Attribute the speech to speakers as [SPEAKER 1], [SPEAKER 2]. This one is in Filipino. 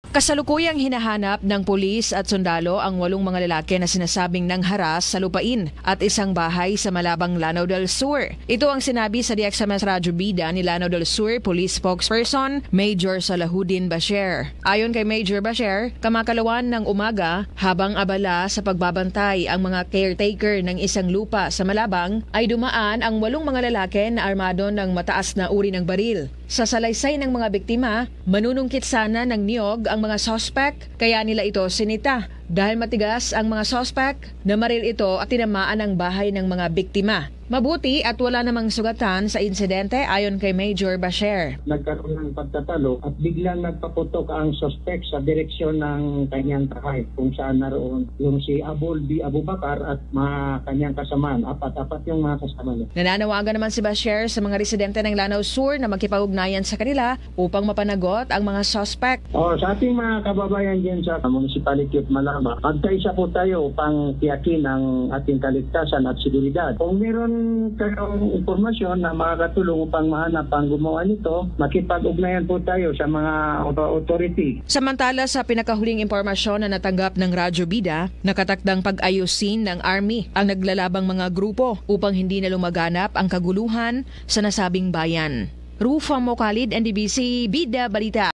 [SPEAKER 1] Kasalukuyang hinahanap ng pulis at sundalo ang 8 mga lalaki na sinasabing nangharas sa lupain at isang bahay sa Malabang, Lanao del Sur. Ito ang sinabi sa DXMS Radyo Bida ni Lanao del Sur Police Spokesperson Major Salahuddin Basher. Ayon kay Major Basher, kamakalawan ng umaga habang abala sa pagbabantay ang mga caretaker ng isang lupa sa Malabang ay dumaan ang 8 mga lalaki na armado ng mataas na uri ng baril. Sa salaysay ng mga biktima, manunungkit sana ng niyog ang mga sospek kaya nila ito sinita. Dahil matigas ang mga sospek, namaril ito at tinamaan ang bahay ng mga biktima. Mabuti at wala namang sugatan sa insidente ayon kay Major Basher.
[SPEAKER 2] Nagkaroon ng pagtatalo at biglang nagpaputok ang suspect sa direksyon ng kanyang bahay kung saan naroon yung si Abul B. Abubakar at mga kanyang kasamaan. Apat yung mga kasama niya.
[SPEAKER 1] Nananawagan naman si Basher sa mga residente ng Lanao Sur na magkipag-ugnayan sa kanila upang mapanagot ang mga suspect.
[SPEAKER 2] Sa ating mga kababayan dyan sa Municipality of Malabang, magkaisa po tayo upang tiyakin ang ating kaligtasan at seguridad. Kung meron kayong impormasyon na makakatulong upang mahanap ang gumawa nito, makipag-ugnayan po tayo sa mga authority.
[SPEAKER 1] Samantala sa pinakahuling impormasyon na natanggap ng Radyo Bida, nakatakdang pag-ayusin ng Army ang naglalabang mga grupo upang hindi na lumaganap ang kaguluhan sa nasabing bayan. Rufa Mocalid, NDBC Bida Balita.